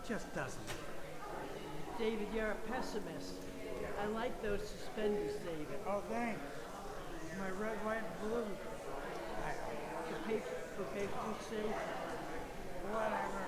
just doesn't. David, you're a pessimist. I like those suspenders, David. Oh, thanks. My red, white, and blue. For patrons' sake. Whatever.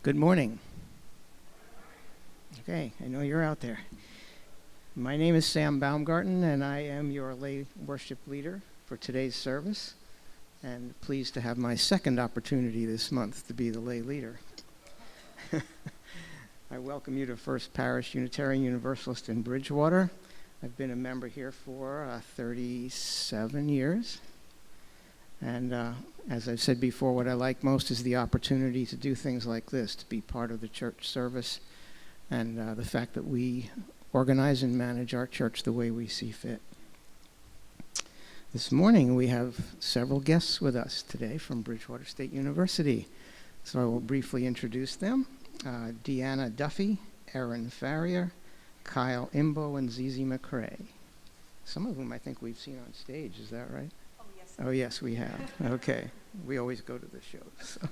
Good morning. Okay, I know you're out there. My name is Sam Baumgarten, and I am your lay worship leader for today's service, and pleased to have my second opportunity this month to be the lay leader. I welcome you to First Parish Unitarian Universalist in Bridgewater. I've been a member here for 37 years. And as I've said before, what I like most is the opportunity to do things like this, to be part of the church service, and the fact that we organize and manage our church the way we see fit. This morning we have several guests with us today from Bridgewater State University. So I will briefly introduce them. Deanna Duffy, Erin Farrier, Kyle Imbo, and Zizi McCrae. Some of whom I think we've seen on stage, is that right? Oh, yes, we have. Okay. We always go to the shows. So.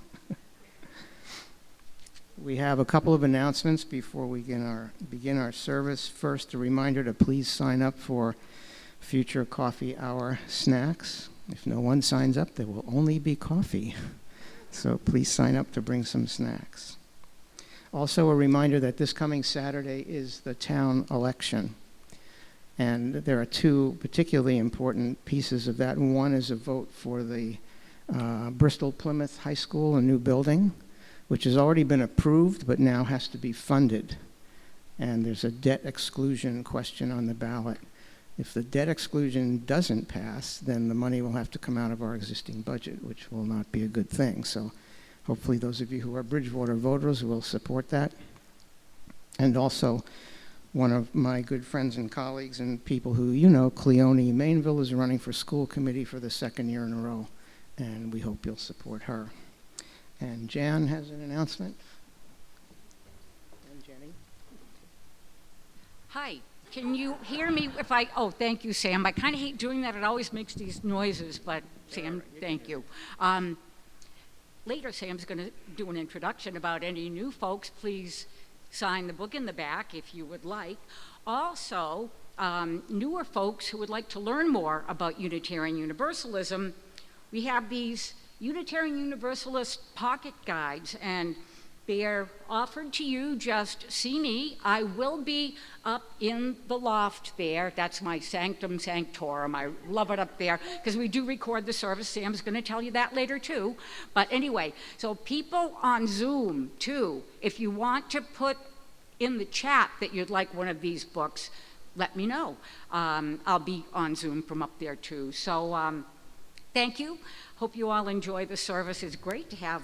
We have a couple of announcements before we begin our service. First, a reminder to please sign up for future coffee hour snacks. If no one signs up, there will only be coffee. So please sign up to bring some snacks. Also, a reminder that this coming Saturday is the town election. And there are two particularly important pieces of that. One is a vote for the Bristol Plymouth High School, a new building, which has already been approved but now has to be funded. And there's a debt exclusion question on the ballot. If the debt exclusion doesn't pass, then the money will have to come out of our existing budget, which will not be a good thing. So hopefully those of you who are Bridgewater voters will support that. And also, one of my good friends and colleagues and people who you know, Cleone Mainville, is running for school committee for the second year in a row, and we hope you'll support her. And Jan has an announcement. And Jenny. Hi, can you hear me if oh, thank you, Sam. I kind of hate doing that. It always makes these noises, but Sam, thank you. Later, Sam's going to do an introduction about any new folks. Please sign the book in the back if you would like. Also, newer folks who would like to learn more about Unitarian Universalism, we have these Unitarian Universalist pocket guides, and they're offered to you. Just see me. I will be up in the loft there. That's my sanctum sanctorum. I love it up there because we do record the service. Sam's going to tell you that later too. But anyway, so people on Zoom too, if you want to put in the chat that you'd like one of these books, let me know. I'll be on Zoom from up there too. So thank you. Hope you all enjoy the service. It's great to have,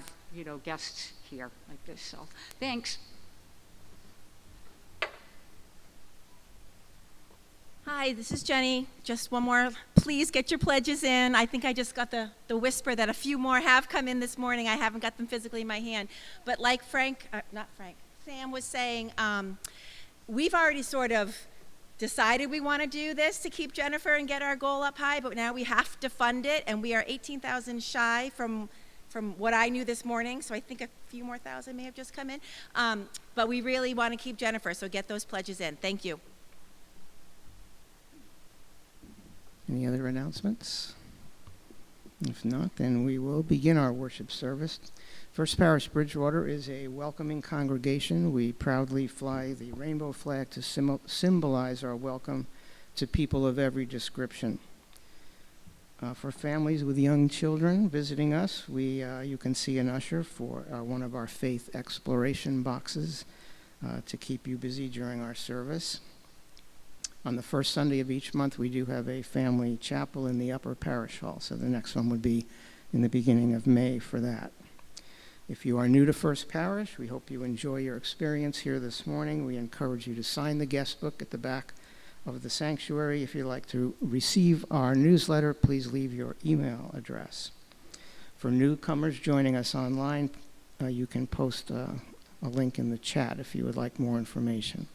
guests here like this. So thanks. Hi, this is Jenny. Just one more. Please get your pledges in. I think I just got the whisper that a few more have come in this morning. I haven't got them physically in my hand. But like Sam was saying, we've already sort of decided we want to do this to keep Jennifer and get our goal up high, but now we have to fund it, and we are 18,000 shy from what I knew this morning, so I think a few more thousand may have just come in. But we really want to keep Jennifer, so get those pledges in. Thank you. Any other announcements? If not, then we will begin our worship service. First Parish Bridgewater is a welcoming congregation. We proudly fly the rainbow flag to symbolize our welcome to people of every description. For families with young children visiting us, you can see an usher for one of our faith exploration boxes to keep you busy during our service. On the first Sunday of each month, we do have a family chapel in the upper parish hall, so the next one would be in the beginning of May for that. If you are new to First Parish, we hope you enjoy your experience here this morning. We encourage you to sign the guest book at the back of the sanctuary. If you'd like to receive our newsletter, please leave your email address. For newcomers joining us online, you can post a link in the chat if you would like more information.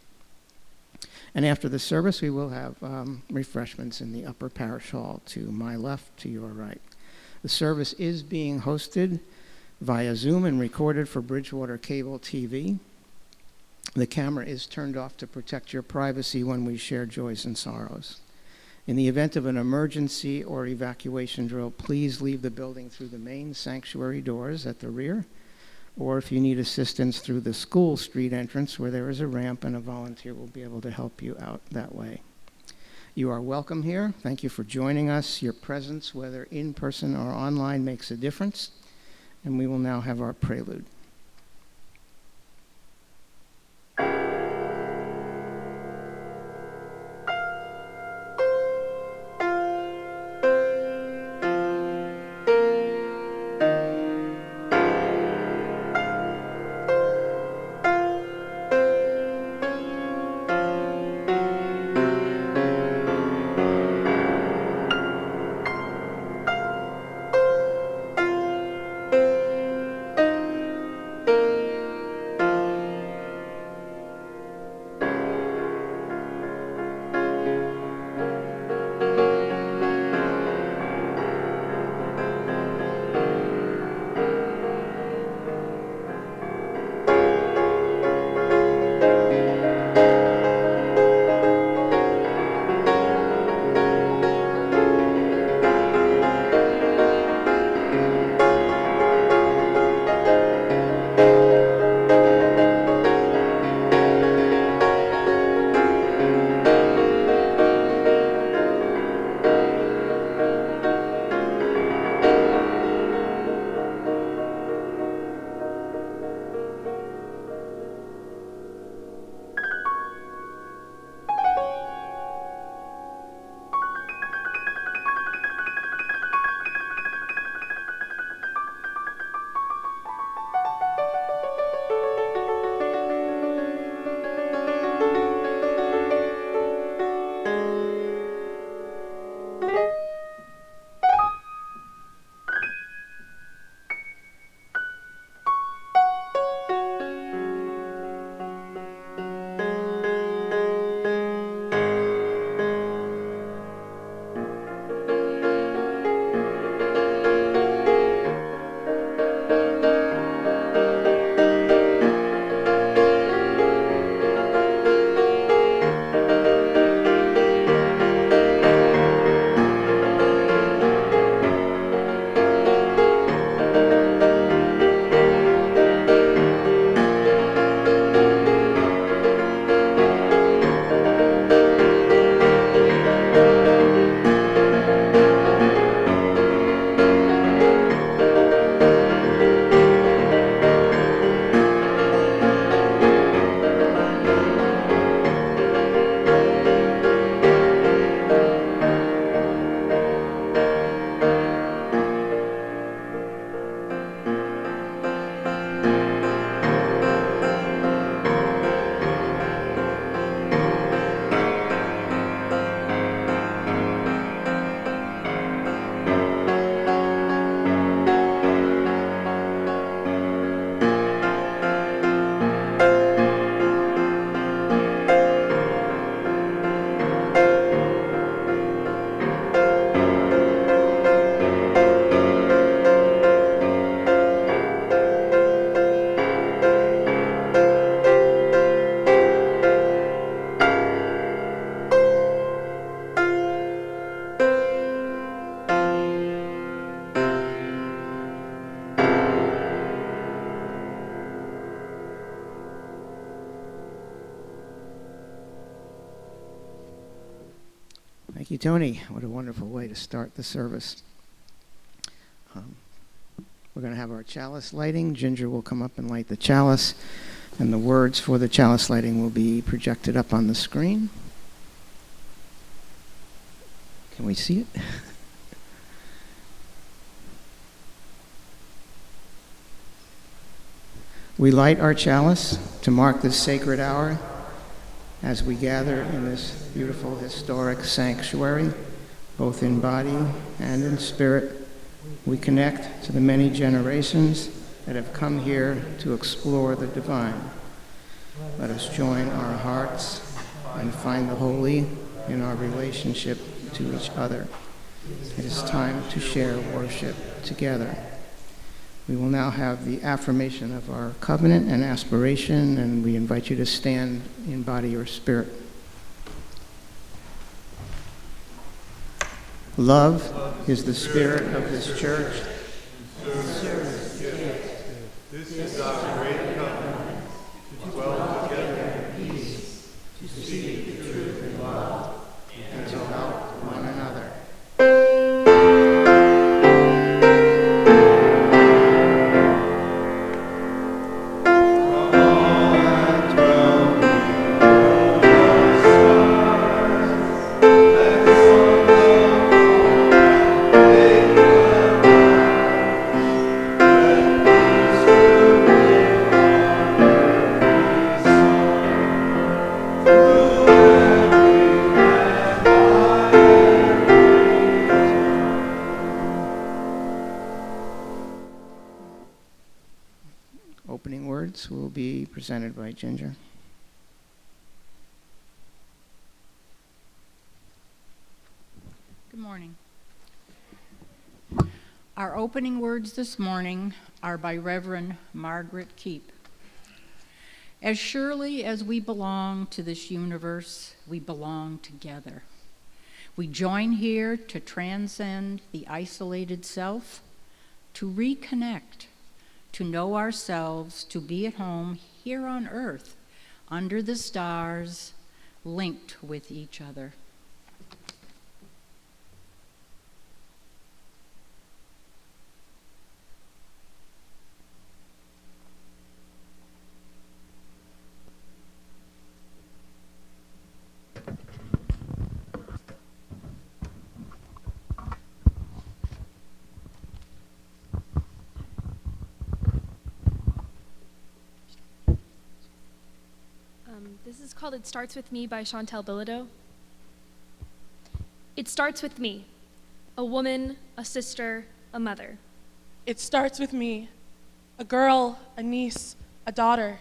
And after the service, we will have refreshments in the upper parish hall to my left, to your right. The service is being hosted via Zoom and recorded for Bridgewater Cable TV. The camera is turned off to protect your privacy when we share joys and sorrows. In the event of an emergency or evacuation drill, please leave the building through the main sanctuary doors at the rear, or if you need assistance, through the school street entrance where there is a ramp and a volunteer will be able to help you out that way. You are welcome here. Thank you for joining us. Your presence, whether in person or online, makes a difference. And we will now have our prelude. Thank you, Tony. What a wonderful way to start the service. We're going to have our chalice lighting. Ginger will come up and light the chalice, and the words for the chalice lighting will be projected up on the screen. Can we see it? We light our chalice to mark this sacred hour as we gather in this beautiful historic sanctuary, both in body and in spirit. We connect to the many generations that have come here to explore the divine. Let us join our hearts and find the holy in our relationship to each other. It is time to share worship together. We will now have the affirmation of our covenant and aspiration, and we invite you to stand in body or spirit. Love is the spirit of this church. This is our great covenant, to dwell together in peace, to speak the truth in love, and to help one another. Opening words will be presented by Ginger. Good morning. Our opening words this morning are by Reverend Margaret Keep. As surely as we belong to this universe, we belong together. We join here to transcend the isolated self, to reconnect, to know ourselves, to be at home here on earth, under the stars, linked with each other. This is called It Starts With Me by Chantal Bilodeau. It starts with me, a woman, a sister, a mother. It starts with me, a girl, a niece, a daughter.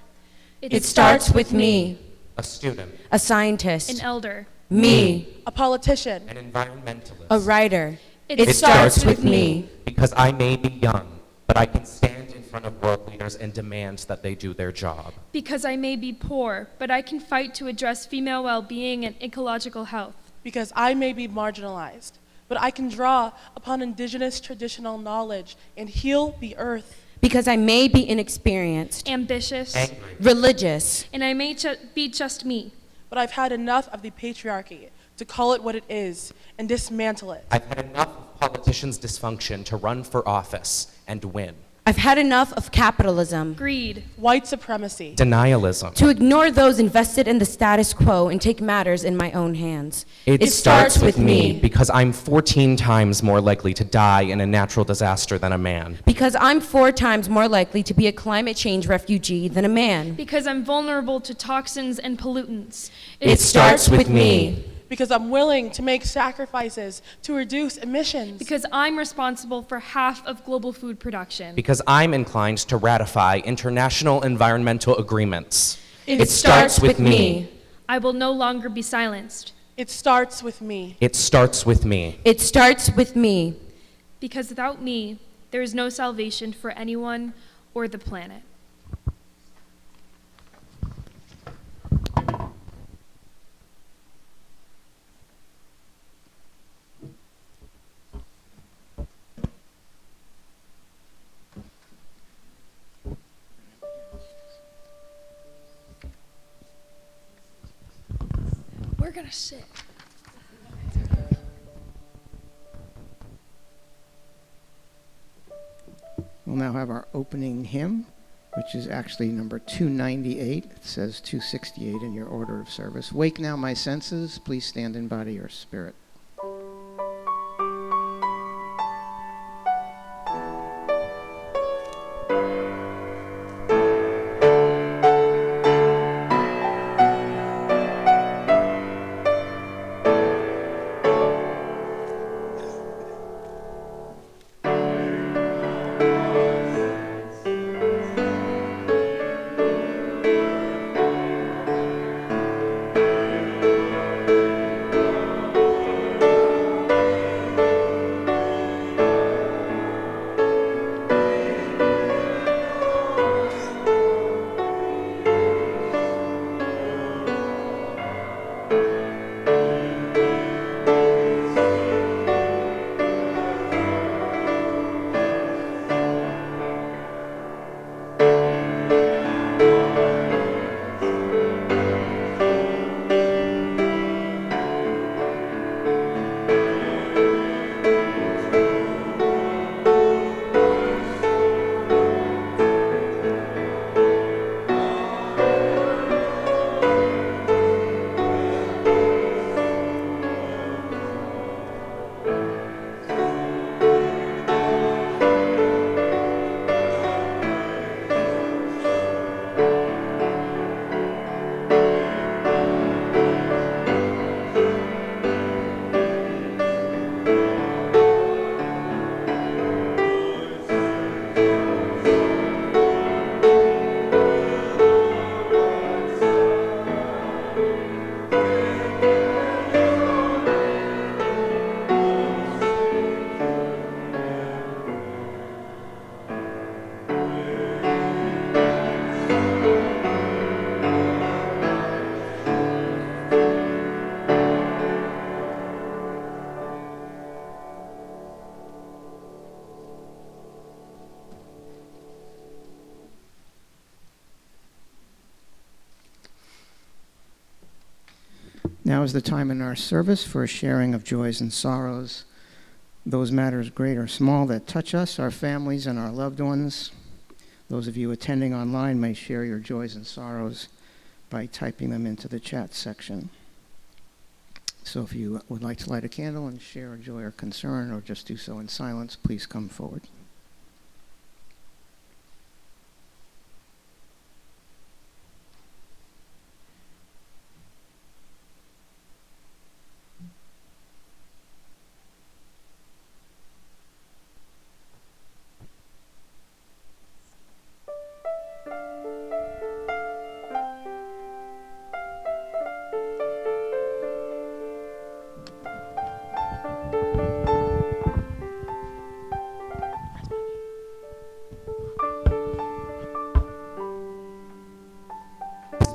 It starts with me, a student, a scientist, An elder. me, A politician. an environmentalist. a writer. It starts with me. Because I may be young, but I can stand in front of world leaders and demand that they do their job. Because I may be poor, but I can fight to address female well-being and ecological health. Because I may be marginalized, but I can draw upon indigenous traditional knowledge and heal the earth. Because I may be inexperienced, Ambitious. Angry, religious, And I may be just me. But I've had enough of the patriarchy to call it what it is and dismantle it. I've had enough of politicians' dysfunction to run for office and win. I've had enough of capitalism, Greed. White supremacy. Denialism. to ignore those invested in the status quo and take matters in my own hands. It starts with me because I'm 14 times more likely to die in a natural disaster than a man. Because I'm 4 times more likely to be a climate change refugee than a man. Because I'm vulnerable to toxins and pollutants. It starts with me. Because I'm willing to make sacrifices to reduce emissions. Because I'm responsible for half of global food production. Because I'm inclined to ratify international environmental agreements. It starts with me. I will no longer be silenced. It starts with me. It starts with me. It starts with me. Because without me, there is no salvation for anyone or the planet. We're gonna sit. now have our opening hymn, which is actually number 298. It says 268 in your order of service. Wake now, my senses. Please stand in body or spirit. Now is the time in our service for a sharing of joys and sorrows, those matters great or small that touch us, our families, and our loved ones. Those of you attending online may share your joys and sorrows by typing them into the chat section. So if you would like to light a candle and share a joy or concern, or just do so in silence, please come forward.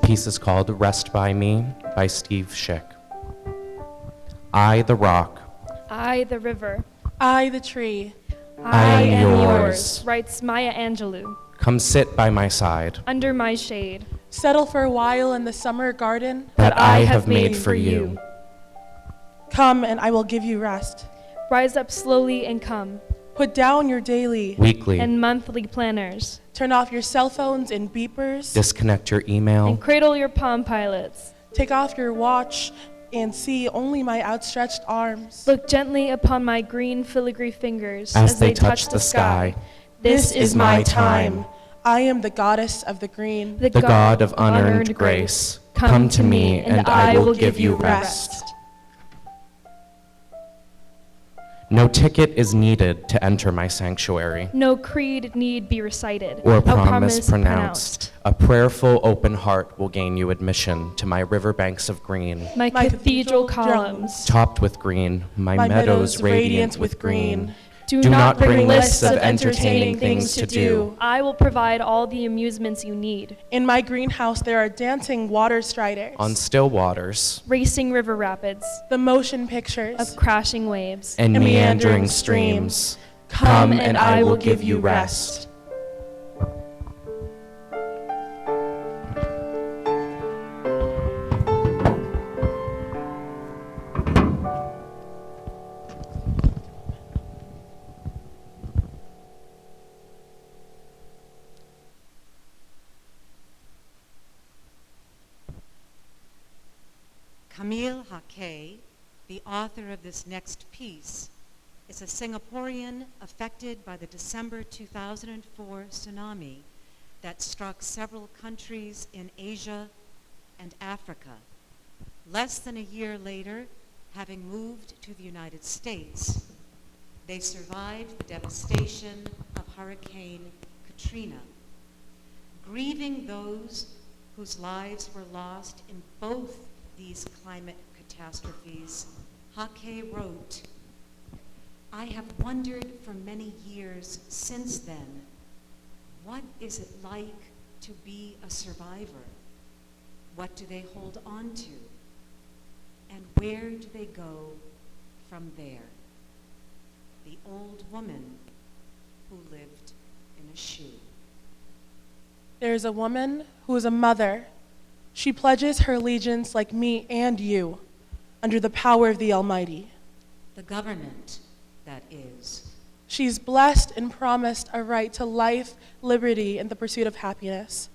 Piece is called Rest by Me by Steve Schick. I, the rock. I, the river. I, the tree. I am yours. Writes Maya Angelou. Come sit by my side. Under my shade. Settle for a while in the summer garden that I have made for you. Come and I will give you rest. Rise up slowly and come. Put down your daily, weekly, and monthly planners. Turn off your cell phones and beepers. Disconnect your email. And cradle your Palm Pilots. Take off your watch and see only my outstretched arms. Look gently upon my green filigree fingers as they touch the sky. This is my time. I am the goddess of the green. The God of unearned grace. Come to me and I will give you rest. No ticket is needed to enter my sanctuary. No creed need be recited. Or promise pronounced. A prayerful open heart will gain you admission to my riverbanks of green. My cathedral columns. Topped with green, my meadows radiant with green. Do not bring lists of entertaining things to do. I will provide all the amusements you need. In my greenhouse there are dancing water striders. On still waters. Racing river rapids. The motion pictures. Of crashing waves. And meandering streams. Come and I will give you rest. Camille Haque, the author of this next piece, is a Singaporean affected by the December 2004 tsunami that struck several countries in Asia and Africa. Less than a year later, having moved to the United States, they survived the devastation of Hurricane Katrina. Grieving those whose lives were lost in both these climate catastrophes, Haque wrote, "I have wondered for many years since then, what is it like to be a survivor? What do they hold on to? And where do they go from there?" The old woman who lived in a shoe. There is a woman who is a mother. She pledges her allegiance like me and you, under the power of the Almighty. The government, that is. She's blessed and promised a right to life, liberty, and the pursuit of happiness.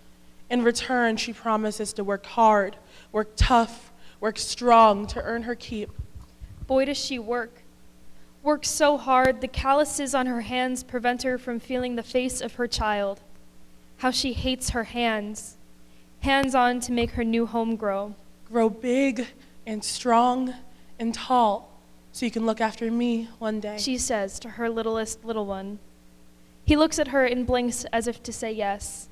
In return, she promises to work hard, work tough, work strong to earn her keep. Boy, does she work. Work so hard, the calluses on her hands prevent her from feeling the face of her child. How she hates her hands. Hands on to make her new home grow. Grow big and strong and tall so you can look after me one day, She says to her littlest little one. He looks at her and blinks as if to say yes.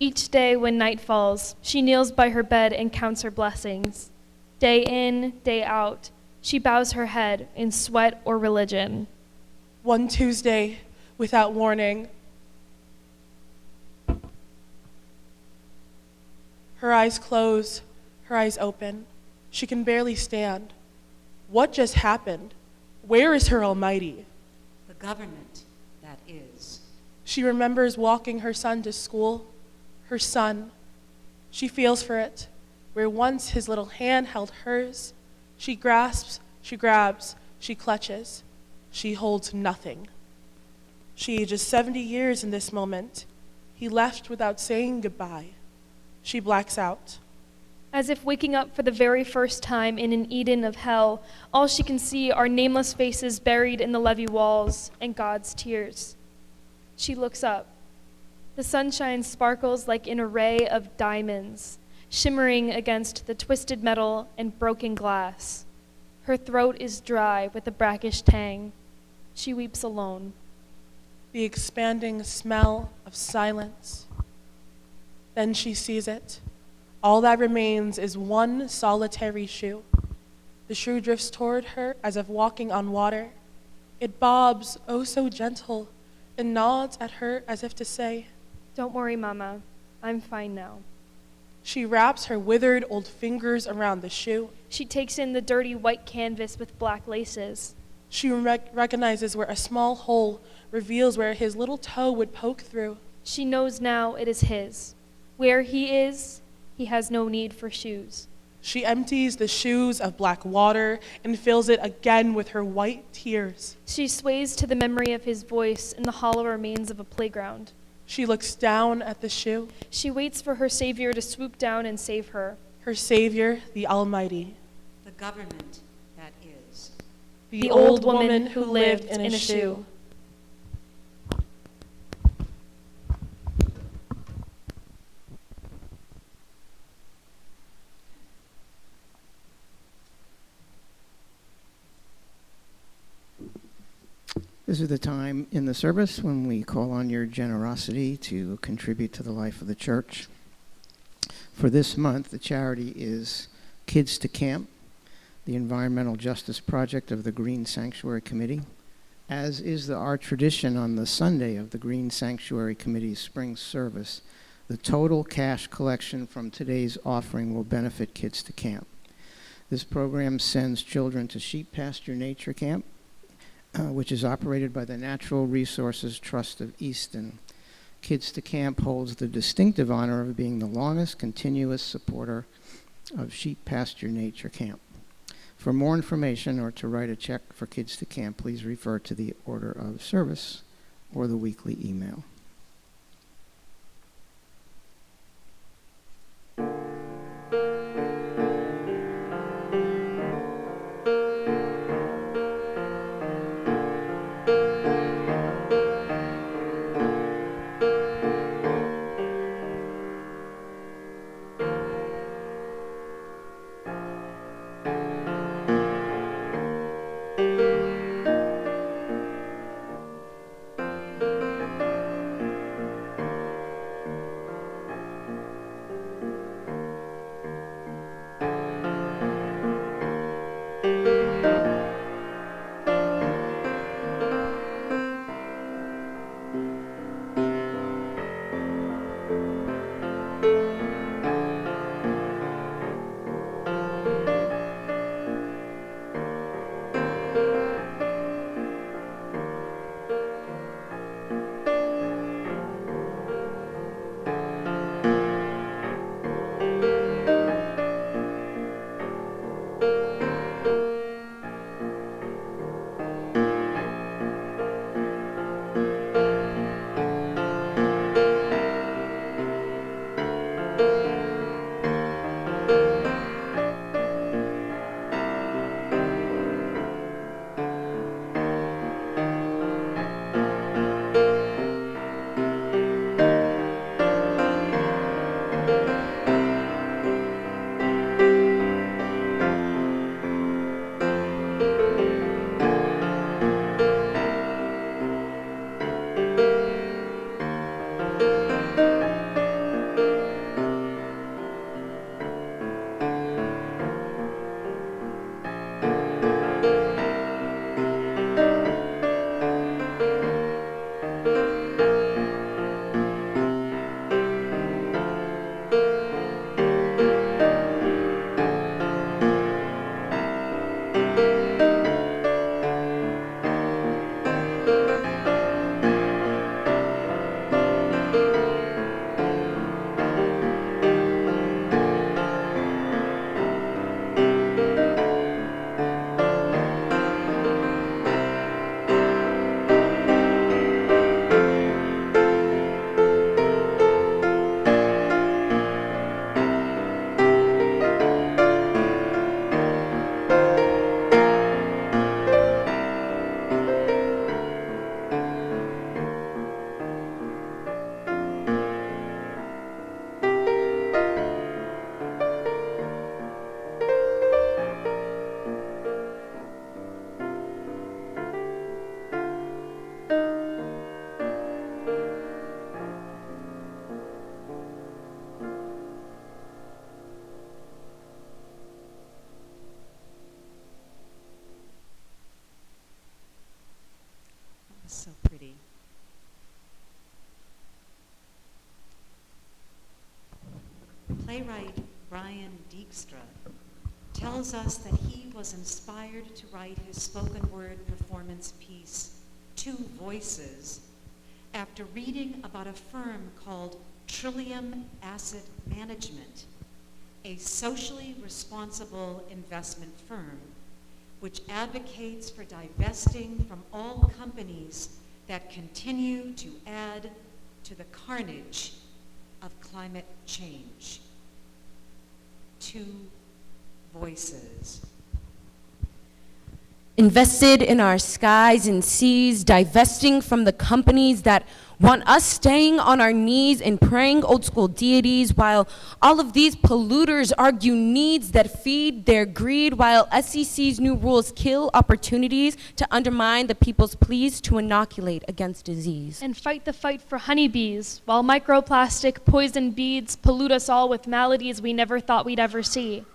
Each day when night falls, she kneels by her bed and counts her blessings. Day in, day out, she bows her head in sweat or religion. One Tuesday, without warning, her eyes close, her eyes open. She can barely stand. What just happened? Where is her Almighty? The government, that is. She remembers walking her son to school, her son. She feels for it. Where once his little hand held hers, she grasps, she grabs, she clutches. She holds nothing. She ages 70 years in this moment. He left without saying goodbye. She blacks out. As if waking up for the very first time in an Eden of hell, all she can see are nameless faces buried in the levee walls and God's tears. She looks up. The sunshine sparkles like an array of diamonds, shimmering against the twisted metal and broken glass. Her throat is dry with a brackish tang. She weeps alone. The expanding smell of silence. Then she sees it. All that remains is one solitary shoe. The shoe drifts toward her as if walking on water. It bobs, oh so gentle, and nods at her as if to say, "Don't worry, Mama. I'm fine now." She wraps her withered old fingers around the shoe. She takes in the dirty white canvas with black laces. She recognizes where a small hole reveals where his little toe would poke through. She knows now it is his. Where he is, he has no need for shoes. She empties the shoes of black water and fills it again with her white tears. She sways to the memory of his voice in the hollow remains of a playground. She looks down at the shoe. She waits for her Savior to swoop down and save her. Her Savior, the Almighty. The government, that is. The old woman who lived in a shoe. This is the time in the service when we call on your generosity to contribute to the life of the church. For this month, the charity is Kids to Camp, the environmental justice project of the Green Sanctuary Committee. As is our tradition on the Sunday of the Green Sanctuary Committee's spring service, the total cash collection from today's offering will benefit Kids to Camp. This program sends children to Sheep Pasture Nature Camp, which is operated by the Natural Resources Trust of Easton. Kids to Camp holds the distinctive honor of being the longest continuous supporter of Sheep Pasture Nature Camp. For more information or to write a check for Kids to Camp, please refer to the order of service or the weekly email. playwright Brian Dijkstra tells us that he was inspired to write his spoken word performance piece, Two Voices, after reading about a firm called Trillium Asset Management, a socially responsible investment firm which advocates for divesting from all companies that continue to add to the carnage of climate change. Two voices. Invested in our skies and seas, divesting from the companies that want us staying on our knees and praying old school deities, while all of these polluters argue needs that feed their greed, while SEC's new rules kill opportunities to undermine the people's pleas to inoculate against disease. And fight the fight for honeybees, while microplastic poison beads pollute us all with maladies we never thought we'd ever see.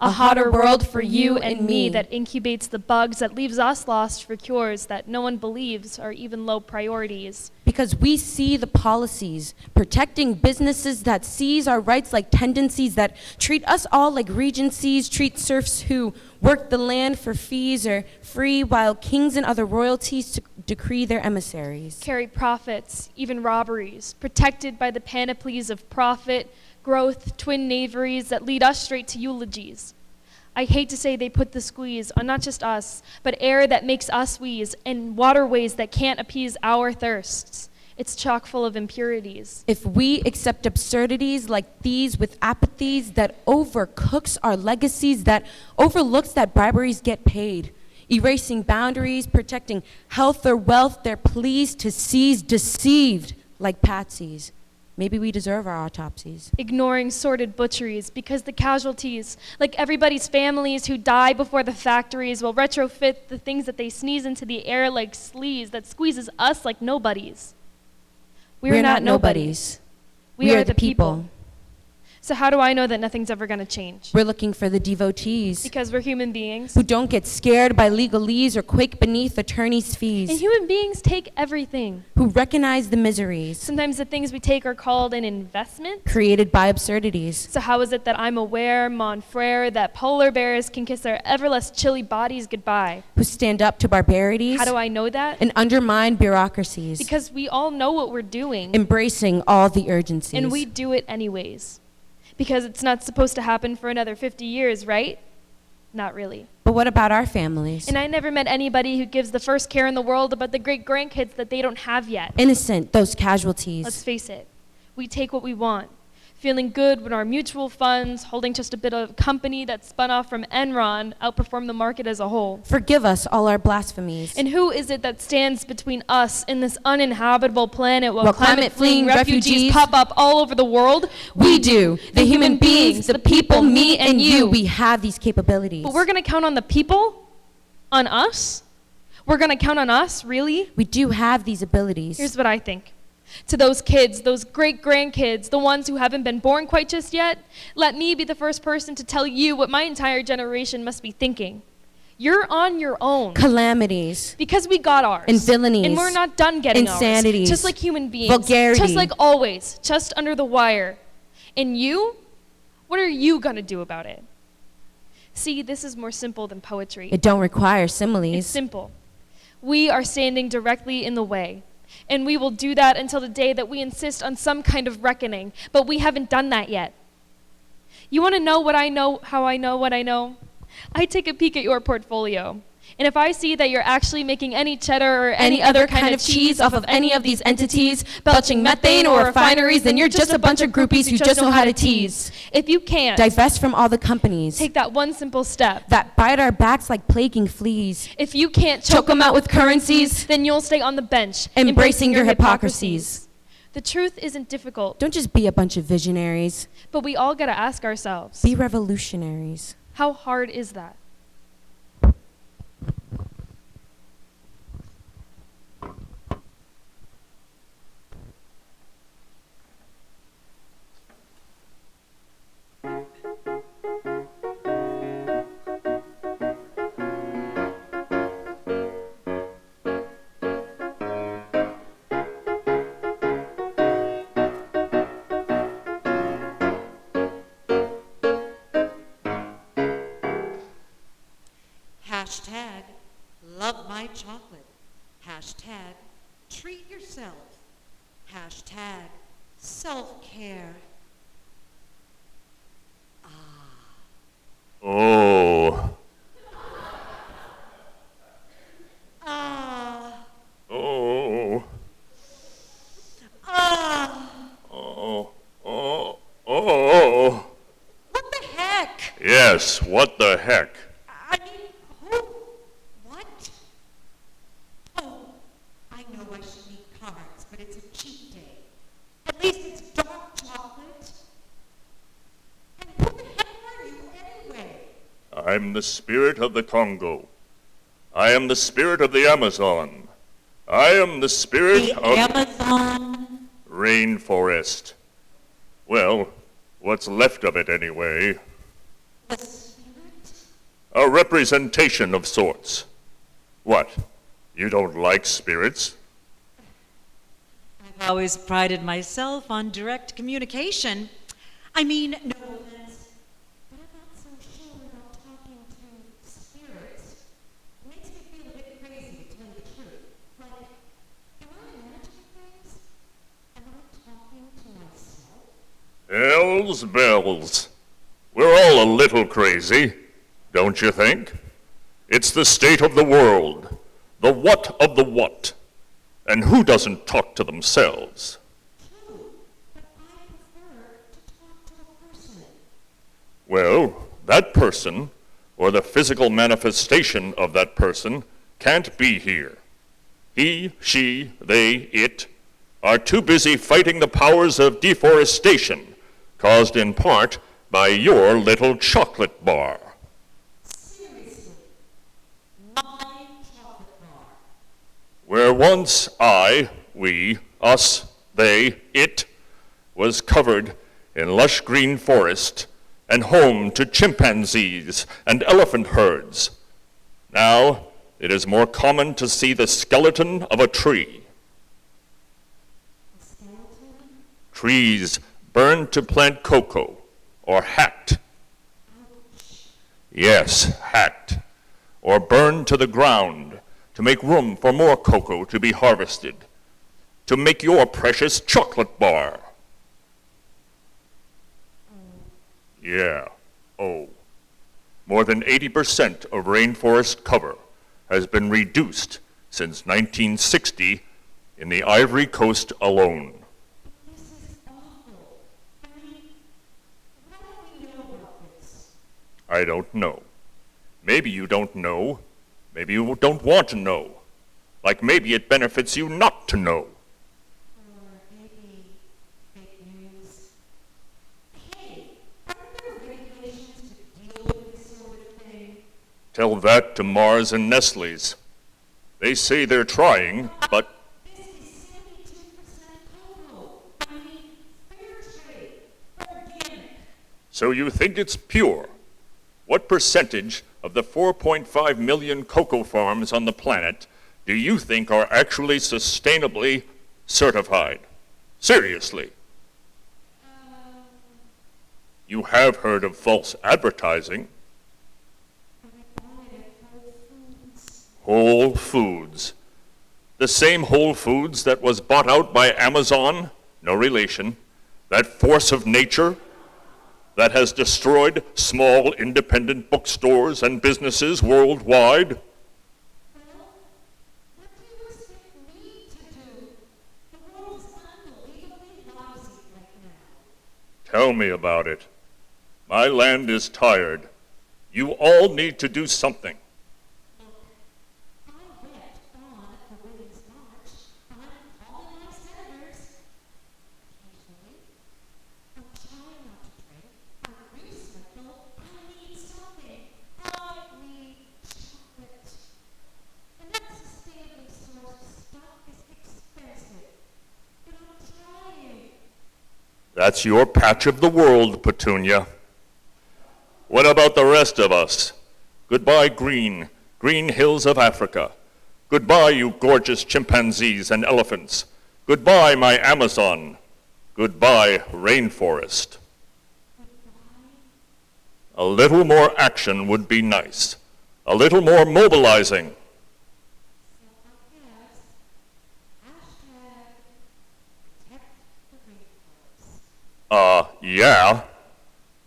A hotter world for you and me that incubates the bugs that leaves us lost for cures that no one believes are even low priorities. Because we see the policies protecting businesses that seize our rights like tendencies that treat us all like regencies, treat serfs who work the land for fees or free, while kings and other royalties decree their emissaries. Carry profits, even robberies, protected by the panoplies of profit, growth, twin knaveries that lead us straight to eulogies. I hate to say they put the squeeze on not just us, but air that makes us wheeze, and waterways that can't appease our thirsts. It's chock full of impurities. If we accept absurdities like these with apathies that overcooks our legacies, that overlooks that briberies get paid, erasing boundaries, protecting health or wealth, they're pleased to seize deceived like patsies. Maybe we deserve our autopsies. Ignoring sordid butcheries because the casualties, like everybody's families who die before the factories, will retrofit the things that they sneeze into the air like sleaze that squeezes us like nobodies. We're not nobodies. We are the people. So how do I know that nothing's ever going to change? We're looking for the devotees Because we're human beings. who don't get scared by legalese or quake beneath attorneys' fees, And human beings take everything. who recognize the miseries Sometimes the things we take are called an investment. created by absurdities. So how is it that I'm aware, mon frere, that polar bears can kiss their ever less chilly bodies goodbye? Who stand up to barbarities How do I know that? and undermine bureaucracies, Because we all know what we're doing. embracing all the urgencies. And we do it anyways. Because it's not supposed to happen for another 50 years, right? Not really. But what about our families? And I never met anybody who gives the first care in the world about the great-grandkids that they don't have yet. Innocent, those casualties. Let's face it. We take what we want. Feeling good when our mutual funds, holding just a bit of company that spun off from Enron, outperform the market as a whole. Forgive us all our blasphemies. And who is it that stands between us and this uninhabitable planet while While climate-fleeing climate-fleeing refugees refugees pop up all over the world? We do. The human beings, the people, me and you, we have these capabilities. But we're going to count on the people? On us? We're going to count on us, really? We do have these abilities. Here's what I think. To those kids, those great-grandkids, the ones who haven't been born quite just yet, let me be the first person to tell you what my entire generation must be thinking. You're on your own. Calamities. Because we got ours. And villainies. And we're not done getting Insanities. ours. Just like human beings. Vulgarity. Just like always. Just under the wire. And you? What are you going to do about it? See, this is more simple than poetry. It don't require similes. It's simple. We are standing directly in the way. And we will do that until the day that we insist on some kind of reckoning. But we haven't done that yet. You want to know what I know, how I know what I know? I take a peek at your portfolio. And if I see that you're actually making any cheddar or any other kind of cheese off of any of these entities, belching methane or refineries, then you're just a bunch of groupies who just know how to tease. If you can't, Divest from all the companies take that one simple step. that bite our backs like plaguing fleas. If you can't choke them out with currencies, then you'll stay on the bench, Embracing your hypocrisies. The truth isn't difficult, Don't just be a bunch of visionaries. but we all gotta ask ourselves, Be revolutionaries. how hard is that? love my chocolate. Hashtag treat yourself. Hashtag self-care. Oh. Oh. Oh. Oh. Oh. What the heck? Yes, what the heck? I mean, who? What? Oh, I know I should eat carbs, but it's a cheat day. At least it's dark chocolate. And who the heck are you anyway? I'm the spirit of the Congo. I am the spirit of the Amazon. I am the spirit The of Amazon? rainforest. Well, what's left of it anyway. The spirit? A representation of sorts. What? You don't like spirits? I've always prided myself on direct communication. I mean, no offense, but I'm not so sure about talking to spirits. It makes me feel a bit crazy, to tell you the truth. Like, am I imagining things? Am I talking to myself? Hells bells. We're all a little crazy, don't you think? It's the state of the world, the what of the what. And who doesn't talk to themselves? True, but I prefer to talk to a person. Well, that person, or the physical manifestation of that person, can't be here. He, she, they, it, are too busy fighting the powers of deforestation, caused in part by your little chocolate bar. Seriously, my chocolate bar. Where once I, we, us, they, it, was covered in lush green forest and home to chimpanzees and elephant herds, now it is more common to see the skeleton of a tree. A skeleton? Trees burned to plant cocoa, or hacked. Ouch. Yes, hacked. Or burned to the ground to make room for more cocoa to be harvested, to make your precious chocolate bar. Yeah, oh. More than 80% of rainforest cover has been reduced since 1960 in the Ivory Coast alone. This is awful. I mean, what do we know about this? I don't know. Maybe you don't know. Maybe you don't want to know. Like maybe it benefits you not to know. Or maybe fake news. Hey, aren't there regulations to deal with this sort of thing? Tell that to Mars and Nestle's. They say they're trying, but This is 72% cocoa. I mean, fair trade, organic. so you think it's pure. What percentage of the 4.5 million cocoa farms on the planet do you think are actually sustainably certified? Seriously. You have heard of false advertising. Whole Foods. The same Whole Foods that was bought out by Amazon, no relation, that force of nature that has destroyed small independent bookstores and businesses worldwide. Well, what do you expect me to do? The world is unbelievably lousy right now. Tell me about it. My land is tired. You all need to do something. I went on the Women's March. I'm calling my senators. Occasionally. I'm trying not to drink. I recycle. I need something. I need chocolate. And that sustainably sourced stuff is expensive. But I'm trying. That's your patch of the world, Petunia. What about the rest of us? Goodbye, green hills of Africa. Goodbye, you gorgeous chimpanzees and elephants. Goodbye, my Amazon. Goodbye, rainforest. A little more action would be nice. A little more mobilizing. Yeah,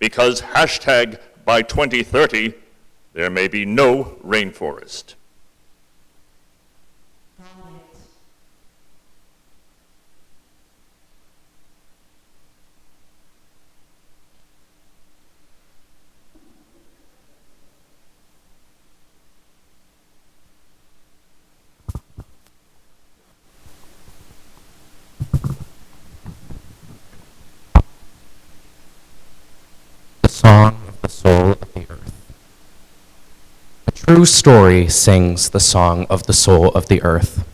because hashtag by 2030, there may be no rainforest. The song of the soul of the earth. A true story sings the song of the soul of the earth.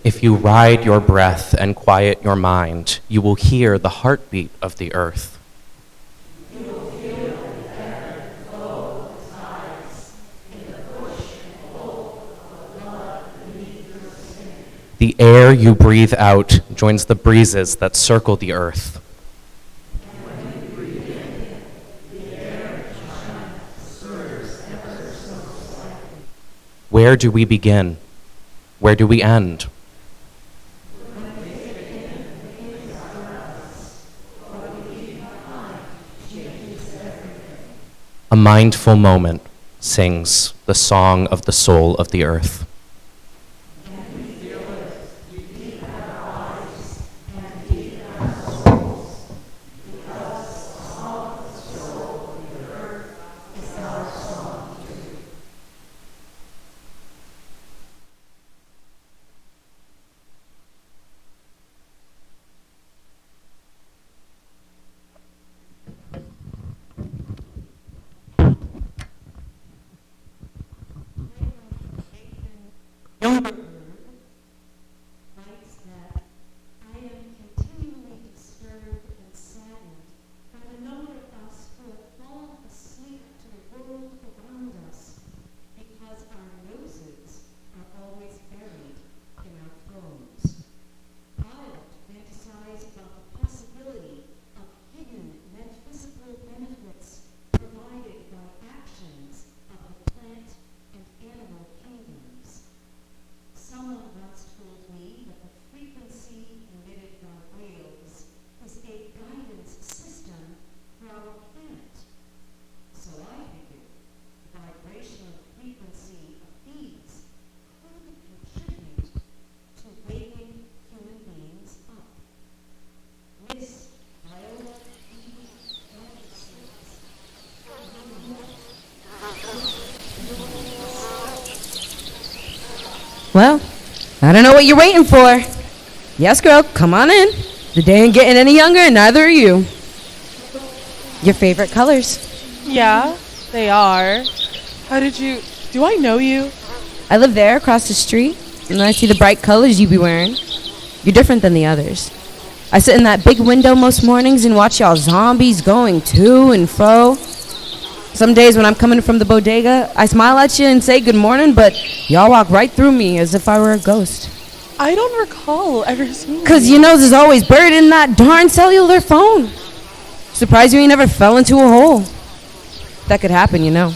If you ride your breath and quiet your mind, you will hear the heartbeat of the earth. The air you breathe out joins the breezes that circle the earth. Where do we begin? Where do we end? A mindful moment sings the song of the soul of the earth. Writes that I am continually disturbed and saddened by the number of us who have fallen asleep to the world around us because our noses are always buried in our phones. I fantasize about the possibility of hidden metaphysical benefits provided by actions of the plant and animal kingdoms. Someone once told me that the frequency emitted by whales is a guidance system for our planet. So I figured the vibrational frequency of these could contribute to waking human beings up. Miss Viola E. Well, I don't know what you're waiting for. Yes, girl, come on in. The day ain't getting any younger, and neither are you. Your favorite colors? Yeah, they are. How did you... Do I know you? I live there across the street, and I see the bright colors you be wearing. You're different than the others. I sit in that big window most mornings and watch y'all zombies going to and fro. Some days when I'm coming from the bodega, I smile at you and say good morning, but y'all walk right through me as if I were a ghost. I don't recall ever seeing you. 'Cause your nose is always buried in that darn cellular phone. Surprised you ain't never fell into a hole. That could happen, you know.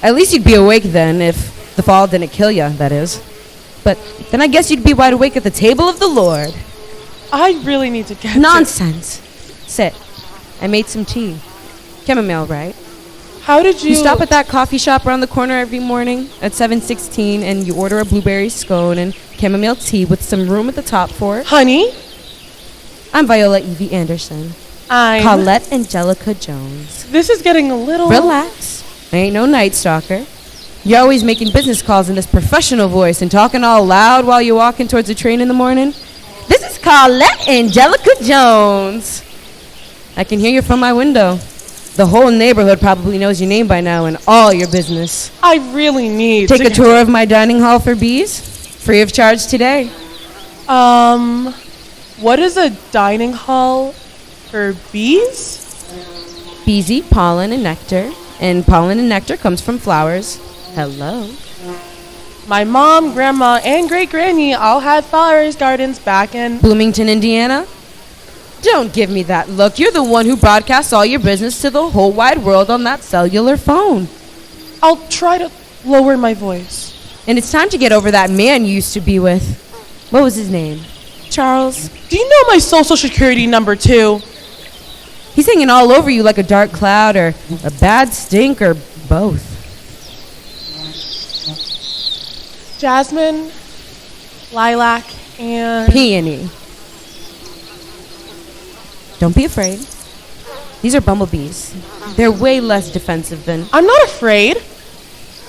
At least you'd be awake then, if the fall didn't kill you, that is. But then I guess you'd be wide awake at the table of the Lord. I really need to get Nonsense. Sit. I made some tea. Chamomile, right? How did you... You stop at that coffee shop around the corner every morning at 7:16 and you order a blueberry scone and chamomile tea with some room at the top for it. Honey? I'm Viola Evie Anderson. I'm... Colette Angelica Jones. This is getting a little... Relax. I ain't no night stalker. You're always making business calls in this professional voice and talking all loud while you're walking towards the train in the morning. This is Colette Angelica Jones. I can hear you from my window. The whole neighborhood probably knows your name by now and all your business. I really need Take a tour of my dining hall for bees? Free of charge today. What is a dining hall for bees? Bees eat pollen and nectar, and pollen and nectar comes from flowers. Hello. My mom, grandma, and great-granny all had flowers gardens back in... Bloomington, Indiana? Don't give me that look. You're the one who broadcasts all your business to the whole wide world on that cellular phone. I'll try to lower my voice. And it's time to get over that man you used to be with. What was his name? Charles, do you know my social security number too? He's hanging all over you like a dark cloud or a bad stink or both. Jasmine, lilac, and... Peony. Don't be afraid. These are bumblebees. They're way less defensive than... I'm not afraid.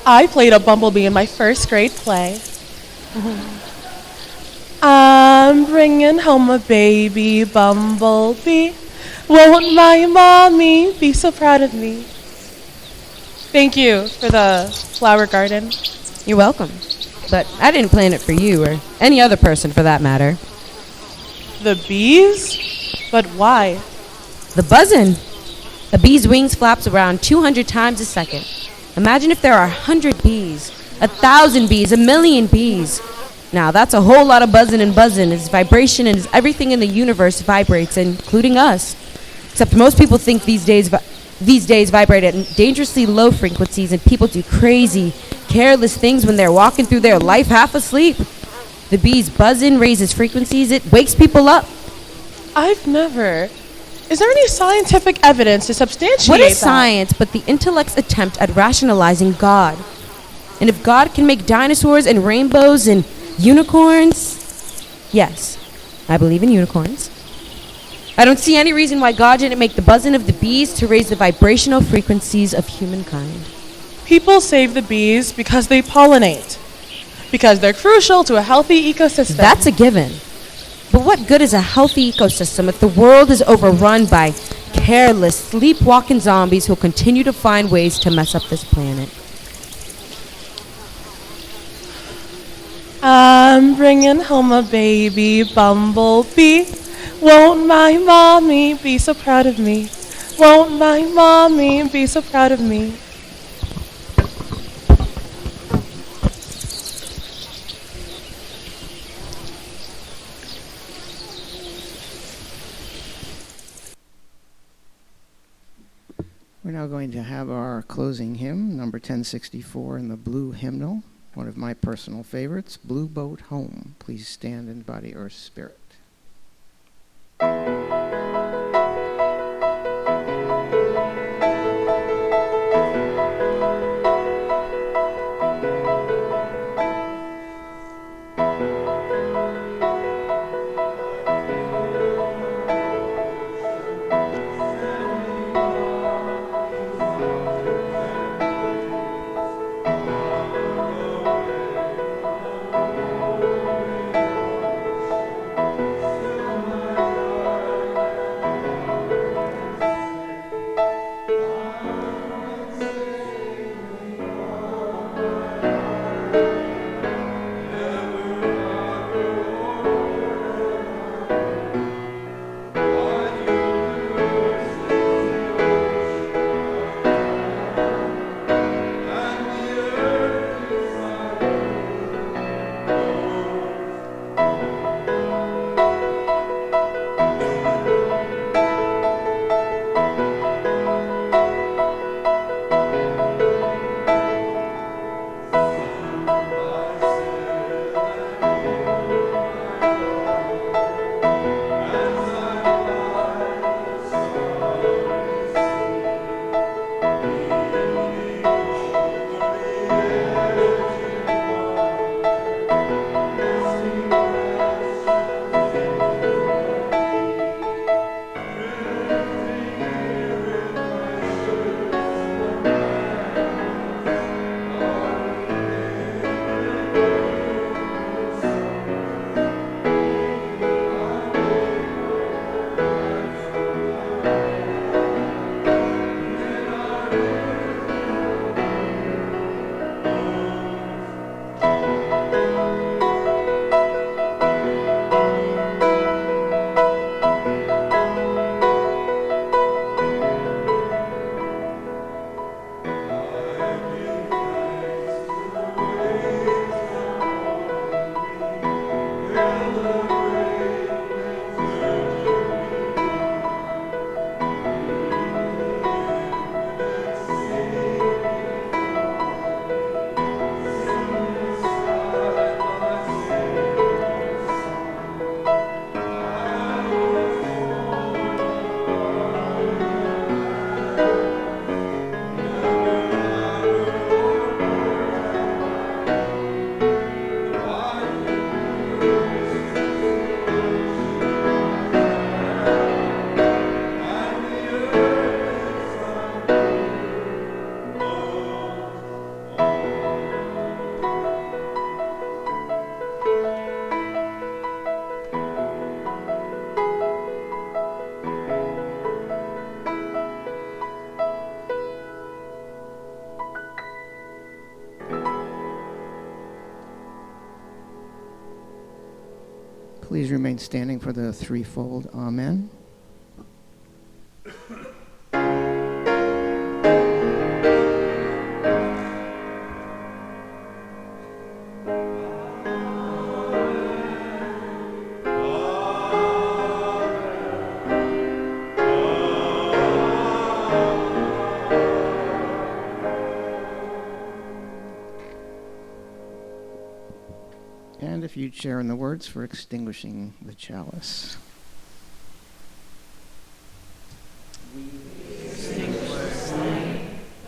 I played a bumblebee in my first grade play. I'm bringing home a baby bumblebee. Won't my mommy be so proud of me? Thank you for the flower garden. You're welcome. But I didn't plan it for you or any other person for that matter. The bees? But why? The buzzin'. A bee's wings flaps around 200 times a second. Imagine if there are 100 bees, 1,000 bees, 1,000,000 bees. Now that's a whole lot of buzzing and buzzing. It's vibration and everything in the universe vibrates, including us. Except most people think these days vibrate at dangerously low frequencies, and people do crazy, careless things when they're walking through their life half asleep. The bees buzzing raises frequencies. It wakes people up. I've never. Is there any scientific evidence to substantiate What is that? science but the intellect's attempt at rationalizing God? And if God can make dinosaurs and rainbows and unicorns, yes, I believe in unicorns. I don't see any reason why God didn't make the buzzing of the bees to raise the vibrational frequencies of humankind. People save the bees because they pollinate. Because they're crucial to a healthy ecosystem. That's a given. But what good is a healthy ecosystem if the world is overrun by careless, sleepwalking zombies who'll continue to find ways to mess up this planet? I'm bringing home a baby bumblebee. Won't my mommy be so proud of me? Won't my mommy be so proud of me? We're now going to have our closing hymn, number 1064 in the blue hymnal, one of my personal favorites, Blue Boat Home. Please stand in body or spirit. Please remain standing for the threefold Amen. And if you'd share in the words for extinguishing the chalice.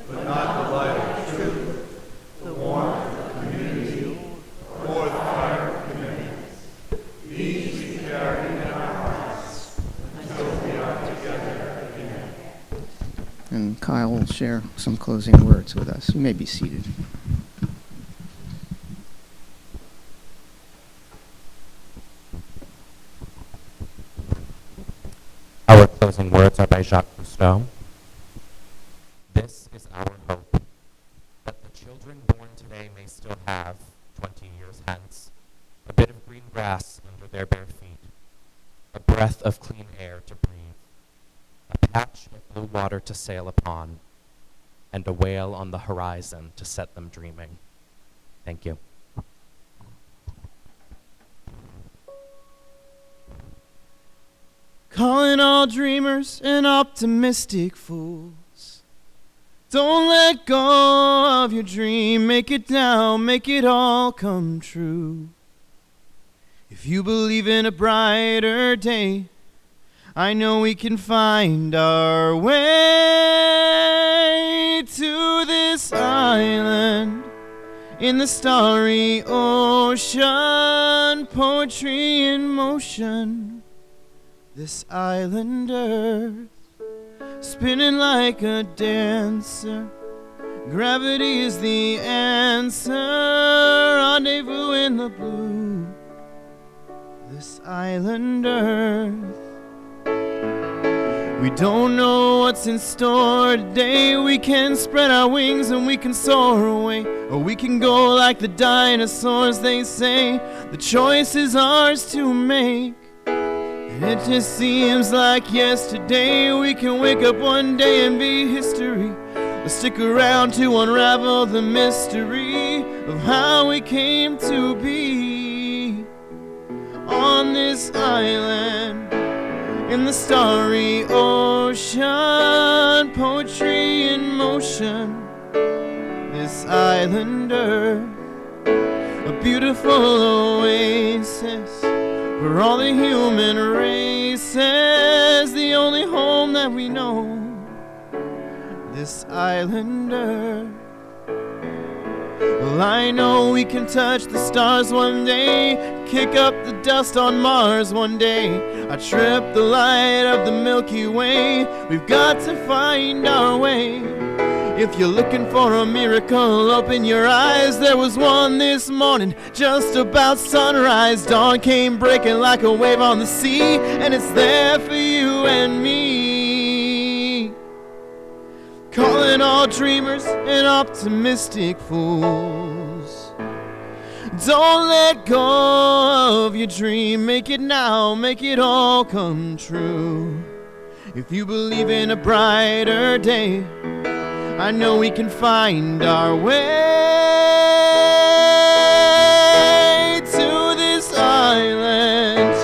But not the light of truth, the warmth of community, or the fire of commitments. These we carry in our hearts until we are together again. And Kyle will share some closing words with us. You may be seated. Our closing words are by Jacques Cousteau. This is our hope, that the children born today may still have, 20 years hence, a bit of green grass under their bare feet, a breath of clean air to breathe, a patch of blue water to sail upon, and a whale on the horizon to set them dreaming. Thank you. Calling all dreamers and optimistic fools. Don't let go of your dream. Make it now, make it all come true. If you believe in a brighter day, I know we can find our way to this island in the starry ocean. Poetry in motion. This island earth, spinning like a dancer. Gravity is the answer. Rendezvous in the blue. This island earth. We don't know what's in store today. We can spread our wings and we can soar away, or we can go like the dinosaurs. They say the choice is ours to make. It just seems like yesterday. We can wake up one day and be history, or stick around to unravel the mystery of how we came to be on this island in the starry ocean. Poetry in motion. This island earth, a beautiful oasis for all the human races, the only home that we know, this island earth. Well, I know we can touch the stars one day, kick up the dust on Mars one day, I trip the light of the Milky Way. We've got to find our way. If you're looking for a miracle, open your eyes. There was one this morning, just about sunrise. Dawn came breaking like a wave on the sea, and it's there for you and me. Calling all dreamers and optimistic fools. Don't let go of your dream. Make it now, make it all come true. If you believe in a brighter day, I know we can find our way to this island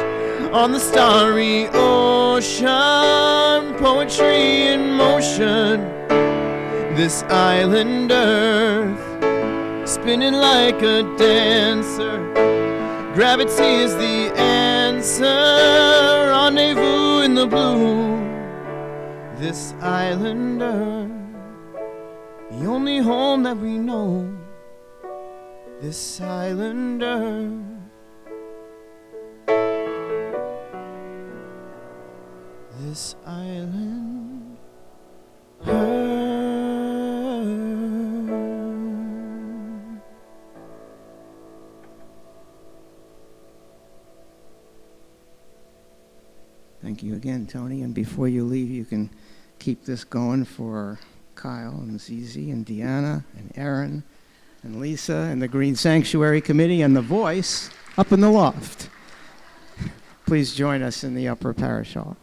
on the starry ocean. Poetry in motion. This island earth, spinning like a dancer. Gravity is the answer. Rendezvous in the blue. This island earth, the only home that we know, this island earth. This island earth. Thank you again, Tony. And before you leave, you can keep this going for Kyle and Zizi and Deanna and Aaron and Lisa and the Green Sanctuary Committee and the voice up in the loft. Please join us in the upper parish hall.